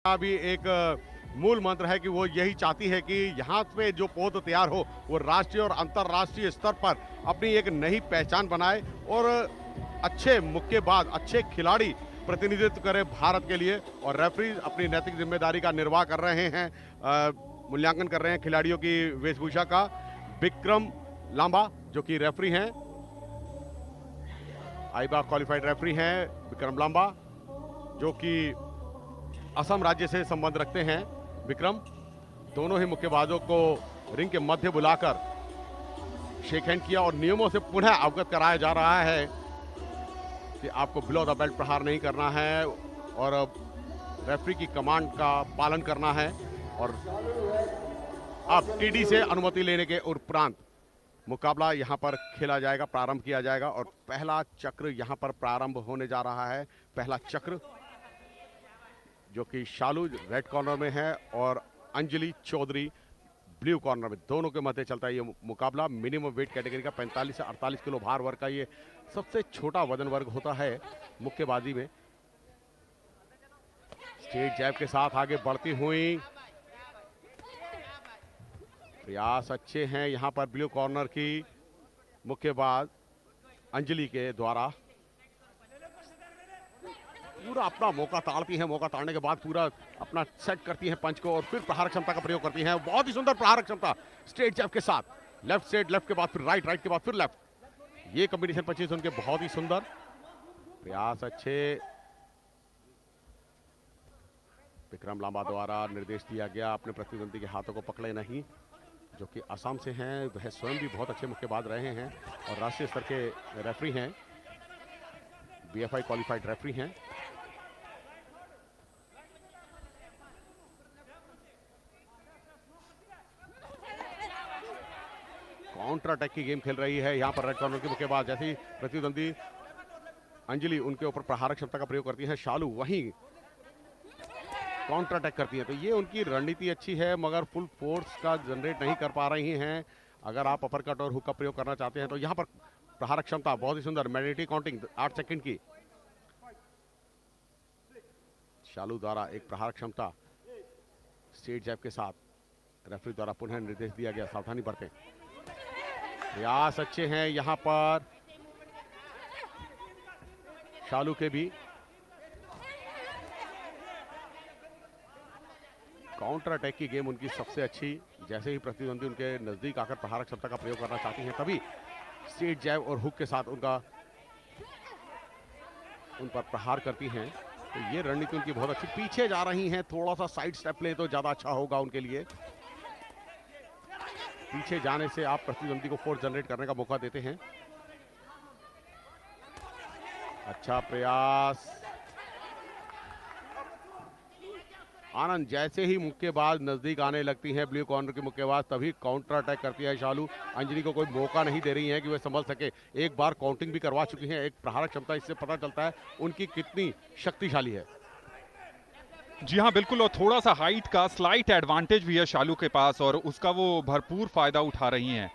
का भी एक मूल मंत्र है कि वो यही चाहती है कि यहाँ पे जो पौध तैयार हो वो राष्ट्रीय और अंतर्राष्ट्रीय स्तर पर अपनी एक नई पहचान बनाए और अच्छे मुक्केबाज, अच्छे खिलाड़ी प्रतिनिधित्व करे भारत के लिए। और रेफरी अपनी नैतिक जिम्मेदारी का निर्वाह कर रहे हैं, मूल्यांकन कर रहे हैं खिलाड़ियों की वेशभूषा का। विक्रम लांबा जो कि रेफरी हैं, आईबा क्वालिफाइड रेफरी हैं विक्रम लांबा, जो कि असम राज्य से संबंध रखते हैं। विक्रम दोनों ही मुक्केबाजों को रिंग के मध्य बुलाकर शेक हैंड किया और नियमों से पुनः अवगत कराया जा रहा है कि आपको बिलो द बेल्ट प्रहार नहीं करना है और रेफरी की कमांड का पालन करना है। और अब टीडी से अनुमति लेने के उपरांत मुकाबला यहां पर खेला जाएगा, प्रारंभ किया जाएगा। और पहला चक्र यहां पर प्रारंभ होने जा रहा है। पहला चक्र जो कि शालू रेड कॉर्नर में है और अंजलि चौधरी ब्लू कॉर्नर में, दोनों के मध्य चलता है ये मुकाबला। मिनिमम वेट कैटेगरी का 45 से 48 किलो भार वर्ग का ये सबसे छोटा वजन वर्ग होता है मुक्केबाजी में। स्ट्रेट जैब के साथ आगे बढ़ती हुई, प्रयास अच्छे हैं यहां पर ब्लू कॉर्नर की मुक्केबाज अंजलि के द्वारा। पूरा अपना मौका ताड़ती हैं, मौका ताड़ने के बाद पूरा अपना सेट करती हैं पंच को और फिर प्रहार क्षमता का प्रयोग करती हैं। बहुत ही सुंदर प्रहार क्षमता स्ट्रेट जैब के साथ, लेफ्ट सेट, लेफ्ट के बाद फिर राइट, राइट के बाद फिर लेफ्ट। ये कॉम्बिनेशन पंचेस उनके बहुत ही सुंदर, प्रयास अच्छे। विक्रम लांबा द्वारा निर्देश दिया गया अपने प्रतिद्वंदी के हाथों को पकड़े नहीं, जो कि असम से हैं। वह स्वयं भी बहुत अच्छे मुक्केबाज रहे हैं और राष्ट्रीय स्तर के रेफरी हैं, बीएफआई क्वालिफाइड रेफरी हैं। काउंटर अटैक की गेम खेल रही है यहां पर रेड कॉर्नर की मुक्केबाज। जैसे ही प्रतिद्वंदी अंजलि उनके ऊपर प्रहार क्षमता का प्रयोग करती है, शालू वहीं काउंटर अटैक करती है। तो ये उनकी रणनीति अच्छी है, मगर फुल फोर्स का जनरेट नहीं कर पा रही हैं। अगर आप अपर कट और हुक का प्रयोग करना चाहते हैं तो यहां पर प्रहार क्षमता बहुत ही सुंदर, मैग्नेटिक काउंटिंग 8 सेकंड की। शालू द्वारा एक प्रहार क्षमता स्ट्रेट जैब के साथ, रेफरी द्वारा पुनः निर्देश दिया गया सावधानी बरतें। प्रयास अच्छे हैं यहां पर शालू के भी। काउंटर अटैक की गेम उनकी सबसे अच्छी। जैसे ही प्रतिद्वंदी उनके नजदीक आकर प्रहार क्षमता का प्रयोग करना चाहती हैं, तभी स्ट्रेट जैब और हुक के साथ उन पर प्रहार करती हैं। तो ये रणनीति उनकी बहुत अच्छी। पीछे जा रही हैं, थोड़ा सा साइड स्टेप ले तो ज्यादा अच्छा होगा उनके लिए। पीछे जाने से आप प्रतिद्वंदी को फोर्स जनरेट करने का मौका देते हैं। अच्छा प्रयास आनंद। जैसे ही मुक्केबाज नजदीक आने लगती हैं ब्लू कॉर्नर की मुक्केबाज, तभी काउंटर अटैक करती है शालू। अंजलि को कोई मौका नहीं दे रही है कि वह संभल सके। एक बार काउंटिंग भी करवा चुकी हैं। एक प्रहार क्षमता, इससे पता चलता है उनकी कितनी शक्तिशाली है। जी हाँ बिल्कुल, और थोड़ा सा हाइट का स्लाइट एडवांटेज भी है शालू के पास और उसका वो भरपूर फायदा उठा रही हैं।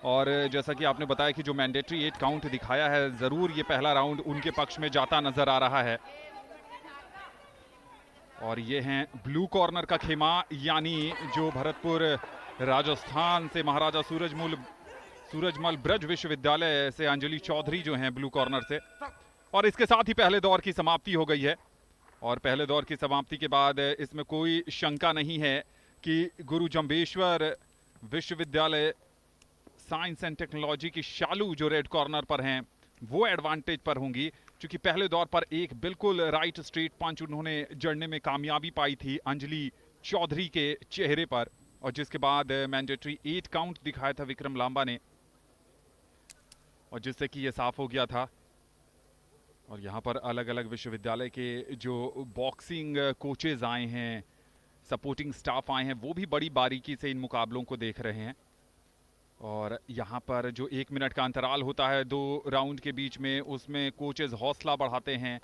और जैसा कि आपने बताया कि जो मैंडेटरी 8 काउंट दिखाया है, जरूर ये पहला राउंड उनके पक्ष में जाता नजर आ रहा है। और ये हैं ब्लू कॉर्नर का खेमा, यानी जो भरतपुर राजस्थान से महाराजा सूरजमल ब्रज विश्वविद्यालय से अंजलि चौधरी जो हैं ब्लू कॉर्नर से। और इसके साथ ही पहले दौर की समाप्ति हो गई है। और पहले दौर की समाप्ति के बाद इसमें कोई शंका नहीं है कि गुरु जंबेश्वर विश्वविद्यालय साइंस एंड टेक्नोलॉजी की शालू जो रेड कॉर्नर पर हैं वो एडवांटेज पर होंगी, क्योंकि पहले दौर पर एक बिल्कुल राइट स्ट्रेट पंच उन्होंने जड़ने में कामयाबी पाई थी अंजलि चौधरी के चेहरे पर, और जिसके बाद मैंडेटरी 8 काउंट दिखाया था विक्रम लांबा ने, और जिससे कि ये साफ हो गया था। और यहाँ पर अलग अलग विश्वविद्यालय के जो बॉक्सिंग कोचेज आए हैं, सपोर्टिंग स्टाफ आए हैं, वो भी बड़ी बारीकी से इन मुकाबलों को देख रहे हैं। और यहाँ पर जो 1 मिनट का अंतराल होता है 2 राउंड के बीच में, उसमें कोचेज हौसला बढ़ाते हैं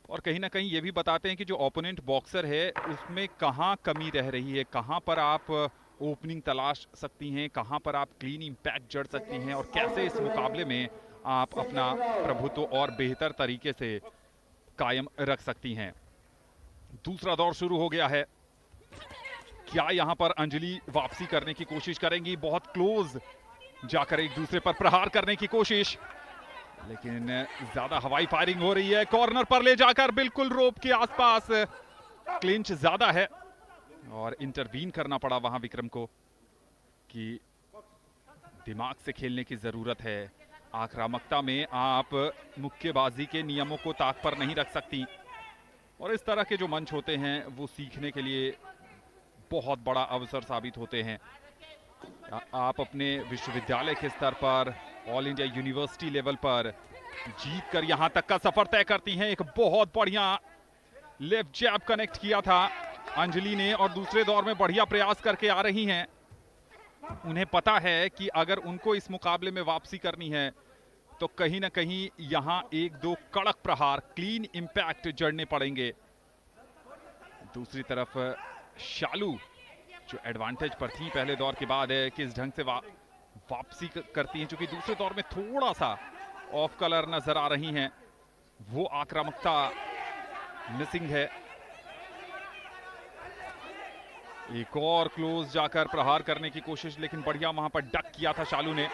और कहीं ना कहीं ये भी बताते हैं कि जो ओपोनेंट बॉक्सर है उसमें कहाँ कमी रह रही है, कहाँ पर आप ओपनिंग तलाश सकती हैं, कहाँ पर आप क्लीन इम्पैक्ट जड़ सकती हैं और कैसे इस मुकाबले में आप अपना प्रभुत्व और बेहतर तरीके से कायम रख सकती हैं। दूसरा दौर शुरू हो गया है। क्या यहां पर अंजलि वापसी करने की कोशिश करेंगी? बहुत क्लोज जाकर एक दूसरे पर प्रहार करने की कोशिश, लेकिन ज्यादा हवाई फायरिंग हो रही है। कॉर्नर पर ले जाकर बिल्कुल रोप के आसपास, क्लिंच ज्यादा है और इंटरवीन करना पड़ा वहां विक्रम को कि दिमाग से खेलने की जरूरत है। आक्रामकता में आप मुक्केबाजी के नियमों को ताक पर नहीं रख सकती, और इस तरह के जो मंच होते हैं वो सीखने के लिए बहुत बड़ा अवसर साबित होते हैं। आप अपने विश्वविद्यालय के स्तर पर, ऑल इंडिया यूनिवर्सिटी लेवल पर जीत कर यहां तक का सफर तय करती हैं। एक बहुत बढ़िया लेफ्ट जैब कनेक्ट किया था अंजलि ने, और दूसरे दौर में बढ़िया प्रयास करके आ रही हैं। उन्हें पता है कि अगर उनको इस मुकाबले में वापसी करनी है तो कहीं ना कहीं यहां एक दो कड़क प्रहार, क्लीन इंपैक्ट जड़ने पड़ेंगे। दूसरी तरफ शालू जो एडवांटेज पर थी पहले दौर के बाद, किस ढंग से वापसी करती हैं, क्योंकि दूसरे दौर में थोड़ा सा ऑफ कलर नजर आ रही हैं। वो आक्रामकता मिसिंग है। एक और क्लोज जाकर प्रहार करने की कोशिश, लेकिन बढ़िया वहां पर डक किया था शालू ने,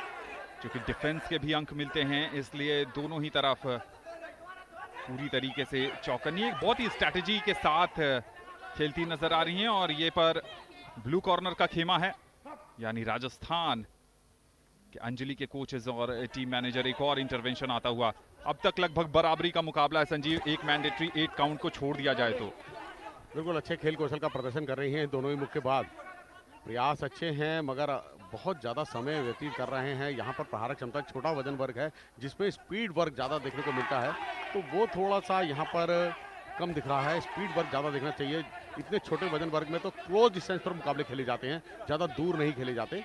क्योंकि डिफेंस के भी अंक मिलते हैं, इसलिए दोनों ही तरफ पूरी तरीके से चौकन्नी, एक बहुत ही स्ट्रैटेजी के साथ खेलती नजर आ रही हैं। और ये पर ब्लू कॉर्नर का खेमा है, यानी राजस्थान के अंजलि के कोचेस और टीम मैनेजर। एक और इंटरवेंशन आता हुआ। अब तक लगभग बराबरी का मुकाबला है संजीव, एक मैंडेटरी 8 काउंट को छोड़ दिया जाए तो। बिल्कुल अच्छे खेल कौशल का प्रदर्शन कर रही हैं दोनों ही मुक्केबाज। प्रयास अच्छे हैं मगर बहुत ज़्यादा समय व्यतीत कर रहे हैं। यहाँ पर प्रहारक क्षमता छोटा वजन वर्ग है जिसमें स्पीड वर्क ज़्यादा देखने को मिलता है, तो वो थोड़ा सा यहाँ पर कम दिख रहा है। स्पीड वर्क ज़्यादा दिखना चाहिए। इतने छोटे वजन वर्ग में तो क्लोज डिस्टेंस पर मुकाबले खेले जाते हैं, ज़्यादा दूर नहीं खेले जाते।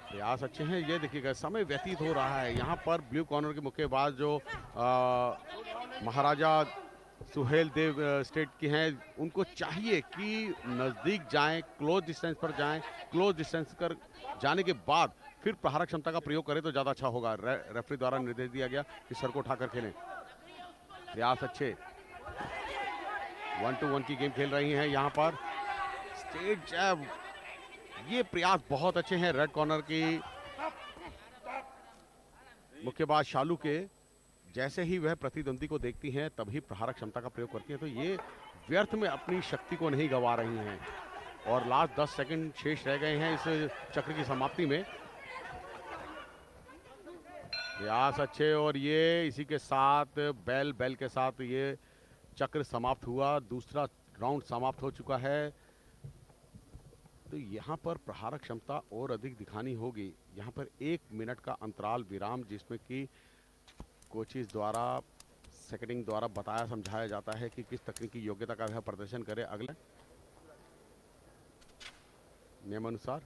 प्रयास अच्छे हैं। ये देखिएगा समय व्यतीत हो रहा है। यहाँ पर ब्लू कॉर्नर के मुक्केबाज जो महाराजा सुहेल देव स्टेट की हैं, उनको चाहिए कि नज़दीक जाएं, क्लोज डिस्टेंस पर जाएं। क्लोज डिस्टेंस पर जाने के बाद फिर प्रहारक क्षमता का प्रयोग करें तो ज़्यादा अच्छा होगा। रेफरी द्वारा निर्देश दिया गया कि सर को उठाकर खेलें। प्रयास अच्छे, 1-2-1 की गेम खेल रही हैं यहाँ पर। स्टेट जैब, ये प्रयास बहुत अच्छे हैं रेड कॉर्नर की मुक्केबाज शालू के। जैसे ही वह प्रतिद्वंदी को देखती हैं तभी प्रहारक क्षमता का प्रयोग करती हैं, तो ये व्यर्थ में अपनी शक्ति को नहीं गंवा रही हैं। और लास्ट 10 सेकंड शेष रह गए हैं इस चक्र की समाप्ति में। प्रयास अच्छे, और ये इसी के साथ बेल के साथ ये चक्र समाप्त हुआ। दूसरा राउंड समाप्त हो चुका है। तो यहाँ पर प्रहारक क्षमता और अधिक दिखानी होगी। यहाँ पर 1 मिनट का अंतराल विराम, जिसमें कि कोचिज द्वारा, सेकेंडिंग द्वारा बताया समझाया जाता है कि किस तकनीकी योग्यता का वह प्रदर्शन करे अगले नियमानुसार।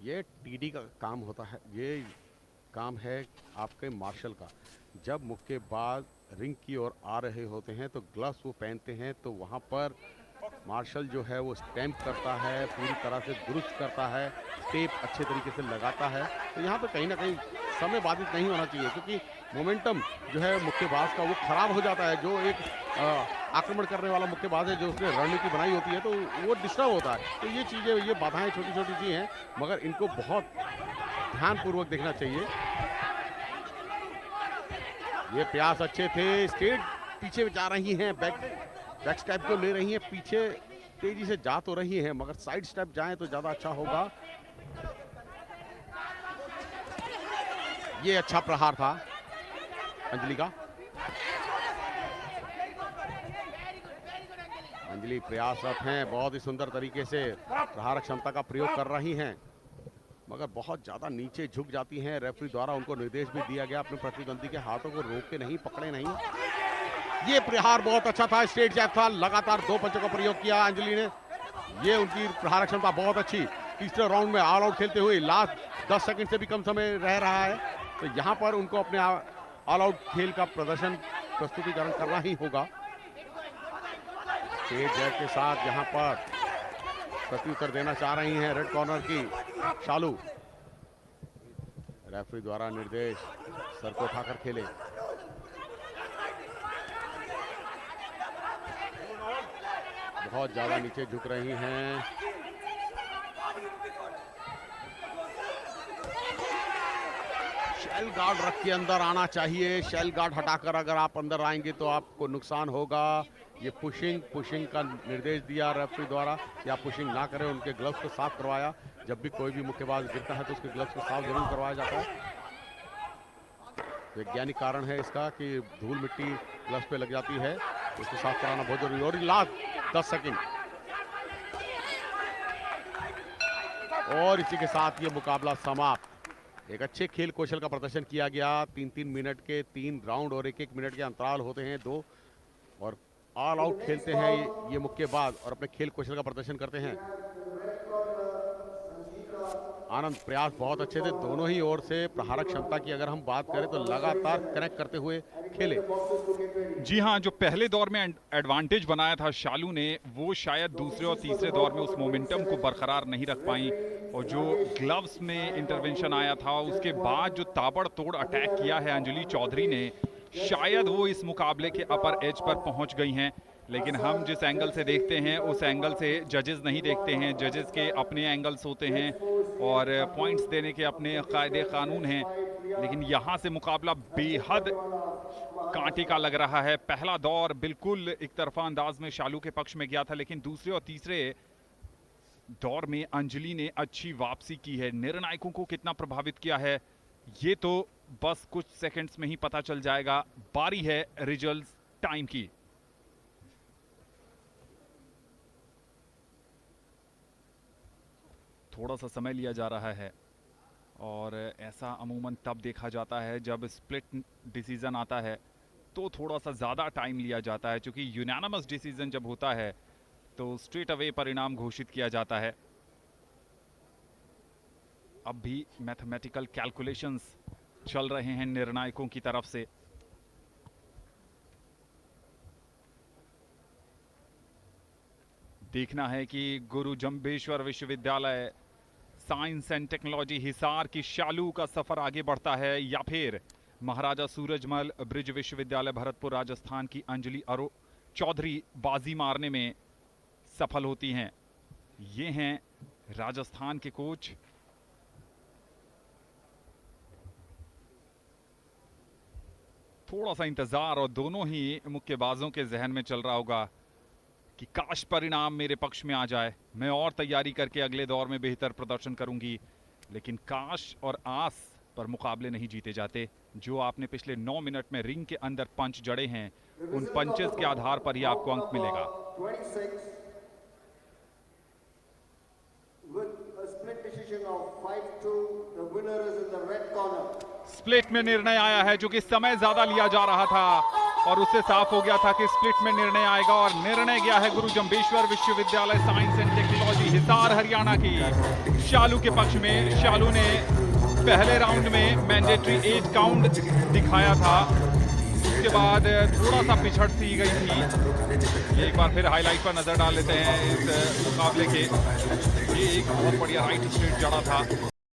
ये टीडी का काम होता है, ये काम है आपके मार्शल का। जब मुक्केबाज रिंग की ओर आ रहे होते हैं तो ग्लव्स वो पहनते हैं, तो वहाँ पर मार्शल जो है वो स्टैंप करता है, पूरी तरह से दुरुस्त करता है, टेप अच्छे तरीके से लगाता है। तो यहाँ पर कहीं ना कहीं समय बाधित नहीं होना चाहिए, क्योंकि मोमेंटम जो है मुक्केबाज का वो खराब हो जाता है। जो एक आक्रमण करने वाला मुक्केबाज है, जो उसने रणनीति बनाई होती है, तो वो डिस्टर्ब होता है। तो ये चीज़ें, ये बाधाएं छोटी छोटी चीज़ें हैं, मगर इनको बहुत ध्यानपूर्वक देखना चाहिए। ये प्रयास अच्छे थे। स्टेट पीछे जा रही हैं, बैक स्टेप को ले रही हैं, पीछे तेजी से जा तो रही हैं, मगर साइड स्टेप जाएं तो ज्यादा अच्छा होगा। ये अच्छा प्रहार था अंजलि का। अंजलि प्रयासरत हैं, बहुत ही सुंदर तरीके से प्रहारक क्षमता का प्रयोग कर रही हैं, मगर बहुत ज्यादा नीचे झुक जाती हैं। रेफरी द्वारा उनको निर्देश भी दिया गया अपने प्रतिद्वंदी के हाथों को रोक के नहीं, पकड़े नहीं। ये प्रहार बहुत अच्छा था, स्ट्रेट जैब था। लगातार 2 पंचों का प्रयोग किया अंजलि ने। ये उनकी प्रहारक क्षमता बहुत अच्छी। तीसरे राउंड में ऑल आउट खेलते हुए लास्ट 10 सेकंड से भी कम समय रह रहा है, तो यहाँ पर उनको अपने ऑल आउट खेल का प्रस्तुतिकरण करना ही होगा। स्ट्रेट जैब के साथ यहाँ पर प्रत्युत्तर देना चाह रही हैं रेड कॉर्नर की शालू। रेफरी द्वारा निर्देश सर को उठाकर खेले। बहुत ज्यादा नीचे झुक रही हैं। शेल गार्ड रख के अंदर आना चाहिए। शेल गार्ड हटाकर अगर आप अंदर आएंगे तो आपको नुकसान होगा। ये पुशिंग का निर्देश दिया रेफरी द्वारा कि आप पुशिंग ना करें। उनके ग्लव्स को साफ करवाया। जब भी कोई भी मुक्केबाज गिरता है तो उसके ग्लव्स को साफ जरूर करवाया जाता है। वैज्ञानिक कारण है इसका कि धूल मिट्टी ग्लव्स पे लग जाती है, उसको साफ कराना बहुत जरूरी है। और लास्ट 10 सेकंड और इसी के साथ ये मुकाबला समाप्त। एक अच्छे खेल कौशल का प्रदर्शन किया गया। 3-3 मिनट के 3 राउंड और 1-1 मिनट के अंतराल होते हैं 2, और ऑल आउट खेलते हैं ये मुक्केबाज और अपने खेल कौशल का प्रदर्शन करते हैं। आनंद, प्रयास बहुत अच्छे थे दोनों ही ओर से। प्रहारक क्षमता की अगर हम बात करें तो लगातार कनेक्ट करते हुए खेले। जी हाँ, जो पहले दौर में एडवांटेज बनाया था शालू ने, वो शायद दूसरे और तीसरे दौर में उस मोमेंटम को बरकरार नहीं रख पाई। और जो ग्लव्स में इंटरवेंशन आया था उसके बाद जो ताबड़तोड़ अटैक किया है अंजलि चौधरी ने, शायद वो इस मुकाबले के अपर एज पर पहुंच गई हैं। लेकिन हम जिस एंगल से देखते हैं उस एंगल से जजेस नहीं देखते हैं। जजेस के अपने एंगल्स होते हैं और पॉइंट्स देने के अपने कायदे कानून हैं। लेकिन यहाँ से मुकाबला बेहद कांटे का लग रहा है। पहला दौर बिल्कुल एक तरफा अंदाज में शालू के पक्ष में गया था, लेकिन दूसरे और तीसरे दौर में अंजलि ने अच्छी वापसी की है। निर्णायकों को कितना प्रभावित किया है ये तो बस कुछ सेकंड्स में ही पता चल जाएगा। बारी है रिजल्ट टाइम की। थोड़ा सा समय लिया जा रहा है और ऐसा अमूमन तब देखा जाता है जब स्प्लिट डिसीजन आता है तो थोड़ा सा ज़्यादा टाइम लिया जाता है, क्योंकि यूनानिमस डिसीजन जब होता है तो स्ट्रेट अवे परिणाम घोषित किया जाता है। अब भी मैथमेटिकल कैलकुलेशंस चल रहे हैं निर्णायकों की तरफ से। देखना है कि गुरु जंबेश्वर विश्वविद्यालय साइंस एंड टेक्नोलॉजी हिसार की शालू का सफर आगे बढ़ता है या फिर महाराजा सूरजमल ब्रिज विश्वविद्यालय भरतपुर राजस्थान की अंजलि चौधरी बाजी मारने में सफल होती हैं। ये हैं राजस्थान के कोच। थोड़ा सा इंतजार और दोनों ही मुक्केबाजों के जहन में चल रहा होगा कि काश परिणाम मेरे पक्ष में आ जाए, मैं और तैयारी करके अगले दौर में बेहतर प्रदर्शन करूंगी। लेकिन काश और आस पर मुकाबले नहीं जीते जाते। जो आपने पिछले 9 मिनट में रिंग के अंदर पंच जड़े हैं, उन पंचेस के आधार पर ही आपको अंक मिलेगा। स्प्लिट में निर्णय आया है, जो कि समय ज्यादा लिया जा रहा था और उससे साफ हो गया था कि स्प्लिट में निर्णय आएगा, और निर्णय गया है गुरु जंबेश्वर विश्वविद्यालय science and technology Hisar Haryana की शालू के पक्ष में। शालू ने पहले राउंड में मैंडेटरी 8 काउंट दिखाया था, उसके बाद थोड़ा सा पिछड़ सी गई थी। एक बार फिर हाईलाइट पर नजर डाल लेते हैं इस मुकाबले के। ये एक बहुत बढ़िया राइट स्ट्रेट जड़ा था।